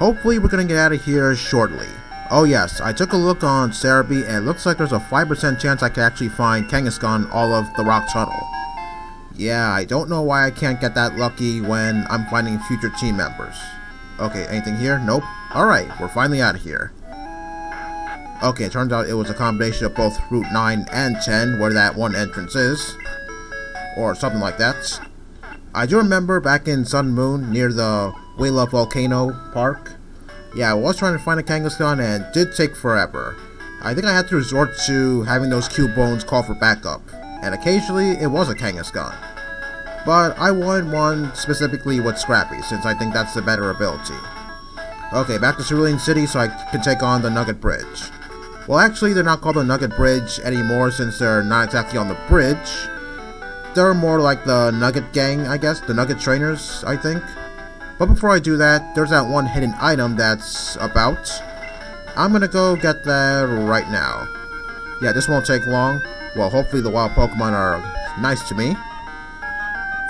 hopefully we're gonna get out of here shortly. Oh yes, I took a look on Cerebi and it looks like there's a 5% chance I can actually find Kangaskhan all of the Rock Tunnel. Yeah, I don't know why I can't get that lucky when I'm finding future team members. Okay, anything here? Nope. Alright, we're finally out of here. Okay, it turns out it was a combination of both Route 9 and 10 where that one entrance is. Or something like that. I do remember back in Sun and Moon near the Wayla Volcano Park. Yeah, I was trying to find a Kangaskhan and it did take forever. I think I had to resort to having those cube bones call for backup. And occasionally it was a Kangaskhan. But I wanted one specifically with Scrappy since I think that's the better ability. Okay, back to Cerulean City so I can take on the Nugget Bridge. Well, actually, they're not called the Nugget Bridge anymore since they're not exactly on the bridge. They're more like the Nugget Gang, I guess. The Nugget Trainers, I think. But before I do that, there's that one hidden item that's about. I'm gonna go get that right now. Yeah, this won't take long. Well, hopefully the wild Pokemon are nice to me.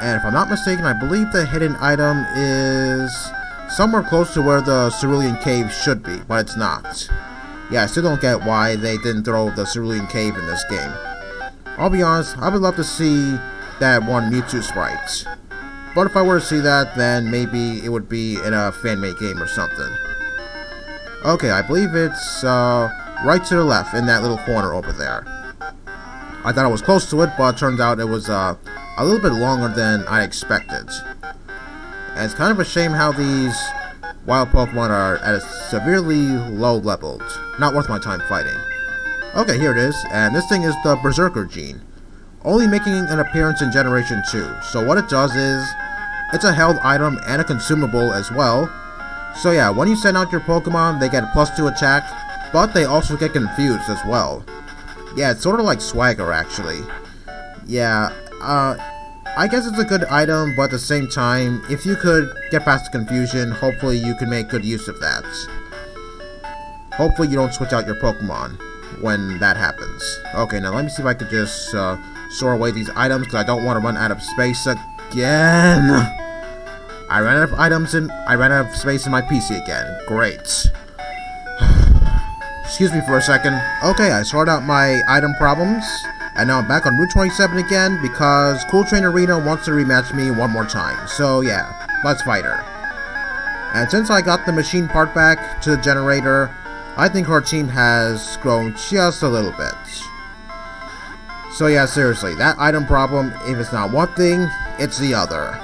And if I'm not mistaken, I believe the hidden item is somewhere close to where the Cerulean Cave should be, but it's not. Yeah, I still don't get why they didn't throw the Cerulean Cave in this game. I'll be honest, I would love to see that one Mewtwo sprite. But if I were to see that, then maybe it would be in a fan-made game or something. Okay, I believe it's right to the left in that little corner over there. I thought I was close to it, but it turns out it was a little bit longer than I expected. And it's kind of a shame how these wild Pokemon are at a severely low level. Not worth my time fighting. Okay, here it is, and this thing is the Berserker gene. Only making an appearance in Generation 2. So what it does is, it's a held item and a consumable as well. So yeah, when you send out your Pokemon, they get a +2 attack, but they also get confused as well. Yeah, it's sort of like Swagger actually. Yeah, I guess it's a good item, but at the same time, if you could get past the confusion, hopefully you can make good use of that. Hopefully you don't switch out your Pokemon when that happens. Okay, now let me see if I could just store away these items, because I don't want to run out of space again. I ran out of items and I ran out of space in my PC again. Great. Excuse me for a second. Okay, I sorted out my item problems. And now I'm back on Route 27 again because Cool Trainer Reno wants to rematch me one more time. So yeah, let's fight her. And since I got the machine part back to the generator, I think her team has grown just a little bit. So yeah, seriously, that item problem, if it's not one thing, it's the other.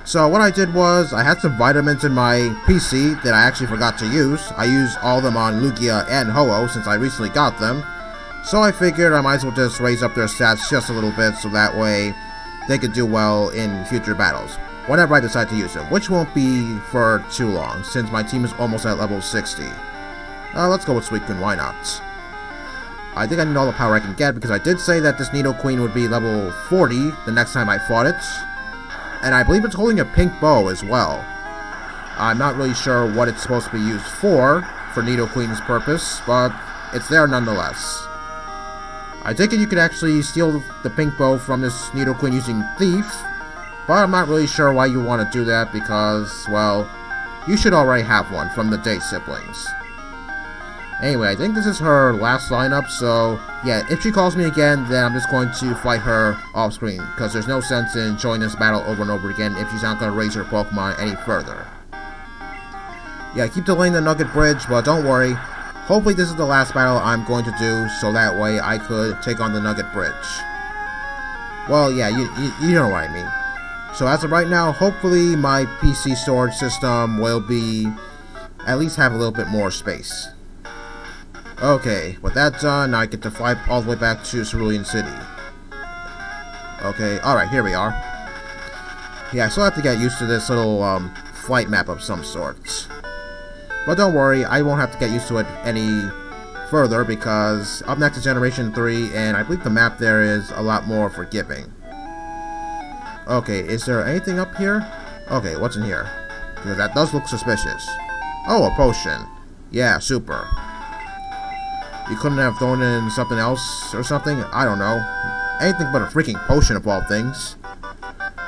So what I did was, I had some vitamins in my PC that I actually forgot to use. I used all of them on Lugia and Ho-Oh since I recently got them. So I figured I might as well just raise up their stats just a little bit so that way they could do well in future battles. Whenever I decide to use them, which won't be for too long since my team is almost at level 60. Let's go with Suicune, why not? I think I need all the power I can get because I did say that this Nidoqueen would be level 40 the next time I fought it. And I believe it's holding a pink bow as well. I'm not really sure what it's supposed to be used for Nidoqueen's purpose, but it's there nonetheless. I take it you could actually steal the pink bow from this Nidoqueen using Thief, but I'm not really sure why you want to do that because, well, you should already have one from the Day siblings. Anyway, I think this is her last lineup, so yeah, if she calls me again, then I'm just going to fight her off screen, because there's no sense in showing this battle over and over again if she's not going to raise her Pokemon any further. Yeah, I keep delaying the Nugget Bridge, but don't worry. Hopefully this is the last battle I'm going to do, so that way I could take on the Nugget Bridge. Well, yeah, you know what I mean. So as of right now, hopefully my PC storage system will be, at least have a little bit more space. Okay, with that done, now I get to fly all the way back to Cerulean City. Okay, alright, here we are. Yeah, I still have to get used to this little flight map of some sort. But don't worry, I won't have to get used to it any further because up next is Generation 3, and I believe the map there is a lot more forgiving. Okay, is there anything up here? Okay, what's in here? Because that does look suspicious. Oh, a potion. Yeah, super. You couldn't have thrown in something else or something? I don't know. Anything but a freaking potion of all things.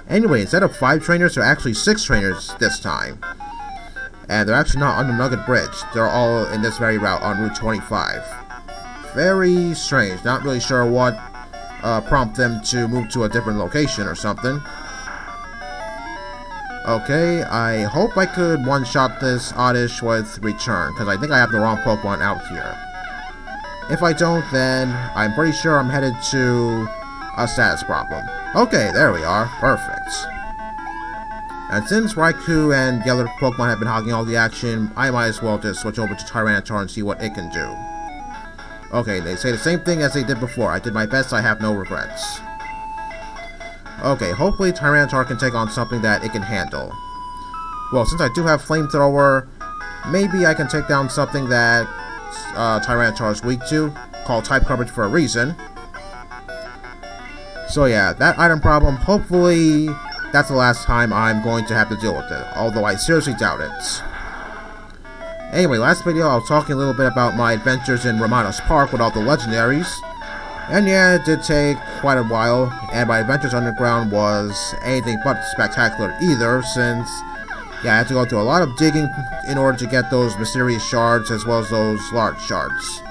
Anyway, instead of 5 trainers, there are actually 6 trainers this time. And they're actually not on the Nugget Bridge. They're all in this very route on Route 25. Very strange. Not really sure what prompted them to move to a different location or something. Okay, I hope I could one-shot this Oddish with Return, because I think I have the wrong Pokemon out here. If I don't, then I'm pretty sure I'm headed to a status problem. Okay, there we are. Perfect. And since Raikou and the other Pokemon have been hogging all the action, I might as well just switch over to Tyranitar and see what it can do. Okay, they say the same thing as they did before. I did my best, I have no regrets. Okay, hopefully Tyranitar can take on something that it can handle. Well, since I do have Flamethrower, maybe I can take down something that Tyranitar is weak to, called Type Coverage for a reason. So yeah, that item problem, hopefully that's the last time I'm going to have to deal with it, although I seriously doubt it. Anyway, last video I was talking a little bit about my adventures in Ramanas Park with all the legendaries. And yeah, it did take quite a while, and my adventures underground was anything but spectacular either, since yeah, I had to go through a lot of digging in order to get those mysterious shards as well as those large shards.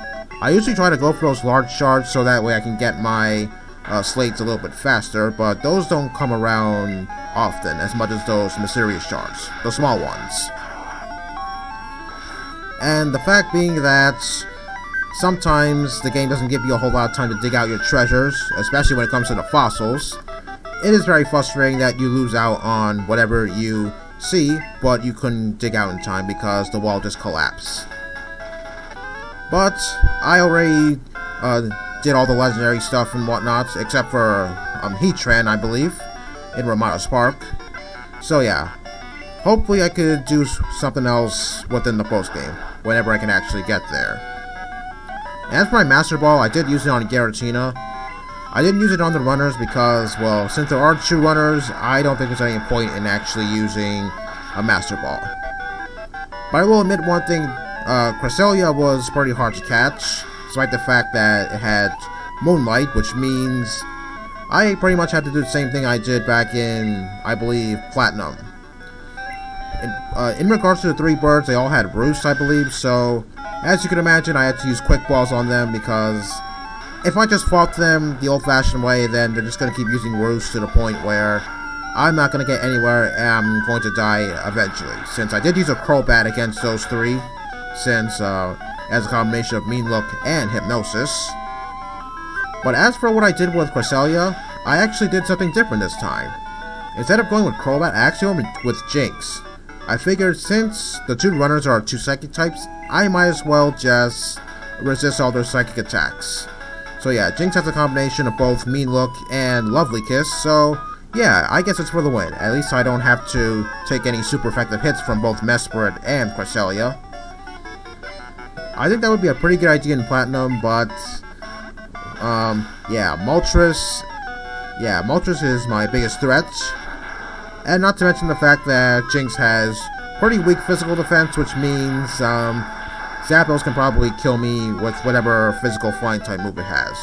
I usually try to go for those large shards so that way I can get my slates a little bit faster, but those don't come around often as much as those mysterious shards, the small ones. And the fact being that sometimes the game doesn't give you a whole lot of time to dig out your treasures, especially when it comes to the fossils. It is very frustrating that you lose out on whatever you see, but you couldn't dig out in time because the wall just collapsed. But I already did all the legendary stuff and whatnot, except for Heatran, I believe, in Ramanas Park. So yeah, hopefully I could do something else within the post-game, whenever I can actually get there. As for my Master Ball, I did use it on Giratina. I didn't use it on the runners because, well, since there are 2 runners, I don't think there's any point in actually using a Master Ball. But I will admit one thing, Cresselia was pretty hard to catch, despite the fact that it had Moonlight, which means I pretty much had to do the same thing I did back in, I believe, Platinum. In regards to the 3 birds, they all had roosts, I believe, so as you can imagine, I had to use Quick Balls on them because if I just fought them the old-fashioned way, then they're just going to keep using roosts to the point where I'm not going to get anywhere and I'm going to die eventually. Since I did use a Crobat against those 3, since as a combination of Mean Look and Hypnosis. But as for what I did with Cresselia, I actually did something different this time. Instead of going with Crobat, I actually went with Jinx. I figured since the 2 runners are 2 psychic types, I might as well just resist all their psychic attacks. So yeah, Jinx has a combination of both Mean Look and Lovely Kiss, so yeah, I guess it's for the win. At least I don't have to take any super effective hits from both Mesprit and Cresselia. I think that would be a pretty good idea in Platinum, but yeah, Moltres is my biggest threat. And not to mention the fact that Jinx has pretty weak physical defense, which means Zapdos can probably kill me with whatever physical flying type move it has.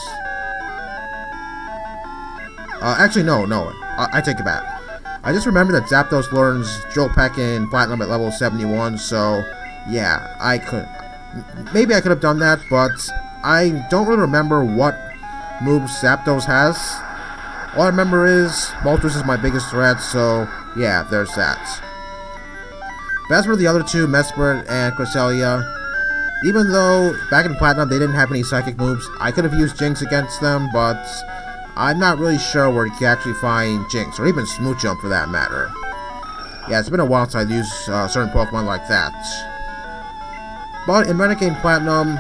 Actually, no, I take it back. I just remember that Zapdos learns Drill Peck in Platinum at level 71, so yeah, maybe I could have done that, but I don't really remember what moves Zapdos has. All I remember is Moltres is my biggest threat, so yeah, there's that. But as for the other 2, Mesprit and Cresselia, even though back in Platinum they didn't have any psychic moves, I could have used Jinx against them, but I'm not really sure where you can actually find Jinx, or even Smooth Jump for that matter. Yeah, it's been a while since I used certain Pokemon like that. But in Renegade Platinum,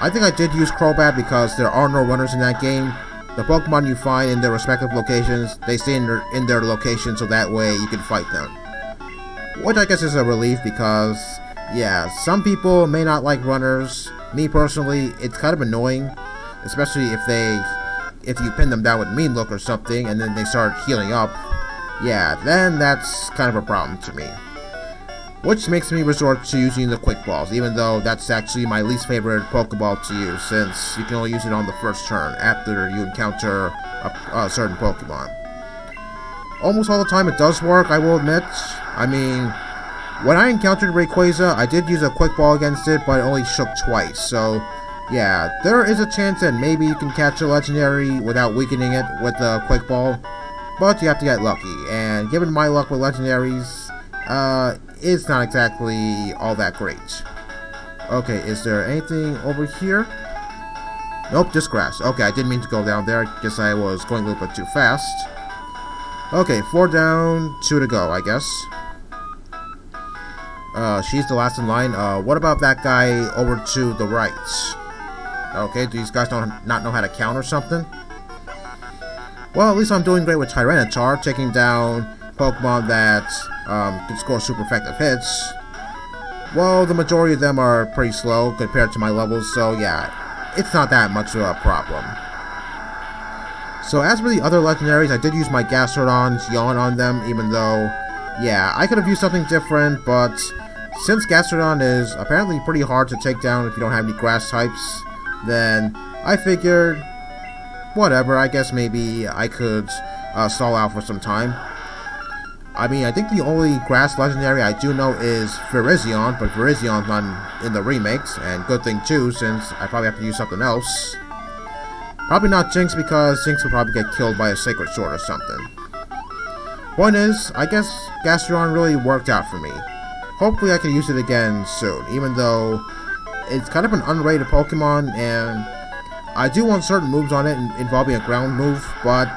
I think I did use Crobat because there are no runners in that game. The Pokemon you find in their respective locations, they stay in their location so that way you can fight them. Which I guess is a relief because, yeah, some people may not like runners. Me personally, it's kind of annoying, especially if you pin them down with Mean Look or something and then they start healing up. Yeah, then that's kind of a problem to me. Which makes me resort to using the Quick Balls, even though that's actually my least favorite Pokeball to use, since you can only use it on the first turn, after you encounter a certain Pokemon. Almost all the time it does work, I will admit. I mean, When I encountered Rayquaza, I did use a Quick Ball against it, but it only shook twice, so yeah, there is a chance that maybe you can catch a legendary without weakening it with a Quick Ball, but you have to get lucky, and given my luck with legendaries, it's not exactly all that great. Okay, is there anything over here? Nope, just grass. Okay, I didn't mean to go down there. Guess I was going a little bit too fast. Okay, 4 down, 2 to go, I guess. She's the last in line. What about that guy over to the right? Okay, do these guys not know how to count or something? Well, at least I'm doing great with Tyranitar, taking down Pokemon that can score super effective hits. Well, the majority of them are pretty slow compared to my levels, so yeah, it's not that much of a problem. So as for the other legendaries, I did use my Gastrodon's Yawn on them, even though, yeah, I could have used something different, but since Gastrodon is apparently pretty hard to take down if you don't have any grass types, then I figured, whatever, I guess maybe I could stall out for some time. I mean, I think the only grass legendary I do know is Virizion, but Virizion's not in the remakes, and good thing too, since I probably have to use something else. Probably not Jinx, because Jinx would probably get killed by a Sacred Sword or something. Point is, I guess Gastrodon really worked out for me. Hopefully I can use it again soon, even though it's kind of an underrated Pokemon, and I do want certain moves on it involving a ground move, but,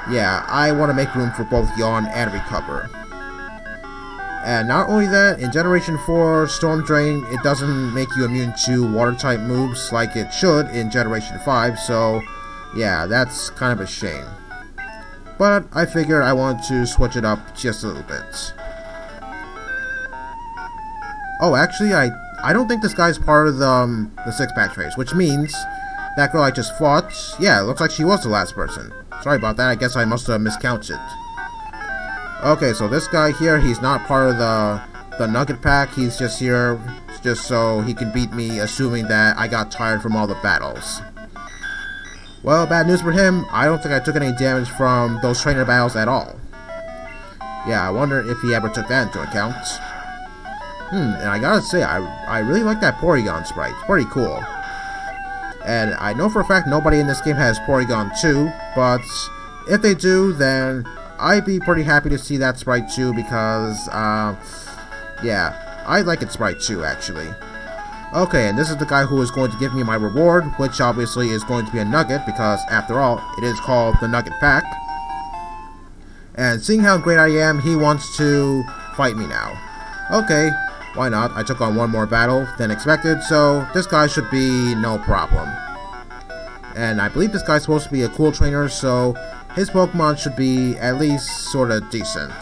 yeah, I want to make room for both Yawn and Recover. And not only that, in Generation 4, Storm Drain, it doesn't make you immune to Water-type moves like it should in Generation 5, so yeah, that's kind of a shame. But I figured I wanted to switch it up just a little bit. Oh, actually, I don't think this guy's part of the 6-pack trace, which means that girl I just fought, yeah, it looks like she was the last person. Sorry about that, I guess I must have miscounted. Okay, so this guy here, he's not part of the Nugget Pack, he's just here just so he can beat me, assuming that I got tired from all the battles. Well, bad news for him, I don't think I took any damage from those trainer battles at all. Yeah, I wonder if he ever took that into account. And I gotta say, I really like that Porygon sprite, it's pretty cool. And I know for a fact nobody in this game has Porygon 2, but if they do, then I'd be pretty happy to see that sprite too, because, yeah, I like its sprite too, actually. Okay, and this is the guy who is going to give me my reward, which obviously is going to be a nugget, because after all, it is called the Nugget Pack. And seeing how great I am, he wants to fight me now. Okay, why not? I took on one more battle than expected, so this guy should be no problem. And I believe this guy's supposed to be a cool trainer, so his Pokemon should be at least sorta decent.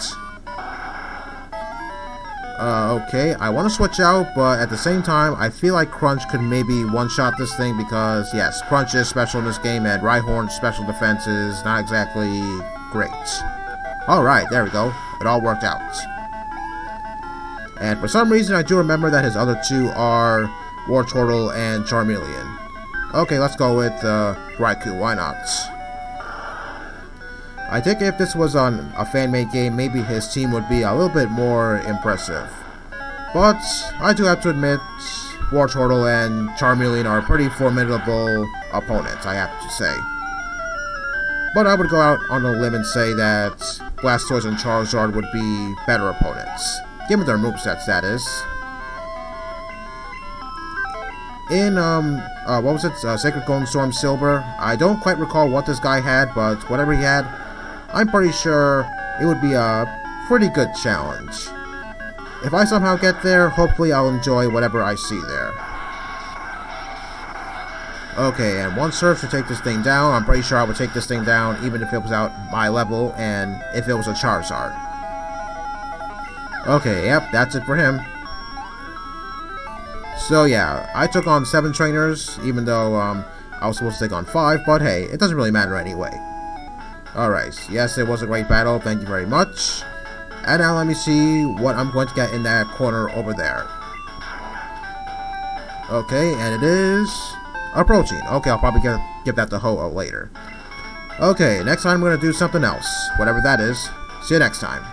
Okay, I want to switch out, but at the same time, I feel like Crunch could maybe one-shot this thing because, yes, Crunch is special in this game, and Rhyhorn's special defense is not exactly great. Alright, there we go. It all worked out. And for some reason, I do remember that his other two are Wartortle and Charmeleon. Okay, let's go with Raikou, why not? I think if this was on a fan-made game, maybe his team would be a little bit more impressive. But I do have to admit, Wartortle and Charmeleon are pretty formidable opponents, I have to say. But I would go out on a limb and say that Blastoise and Charizard would be better opponents, given their movesets, that is. In, what was it, Sacred Golden Storm Silver, I don't quite recall what this guy had, but whatever he had, I'm pretty sure it would be a pretty good challenge. If I somehow get there, hopefully I'll enjoy whatever I see there. Okay, and one surf to take this thing down. I'm pretty sure I would take this thing down even if it was out my level and if it was a Charizard. Okay, yep, that's it for him. So yeah, I took on 7 trainers, even though I was supposed to take on 5, but hey, it doesn't really matter anyway. Alright, yes, it was a great battle, thank you very much. And now let me see what I'm going to get in that corner over there. Okay, and it is a protein. Okay, I'll probably give that to Ho-Oh later. Okay, next time I'm going to do something else, whatever that is. See you next time.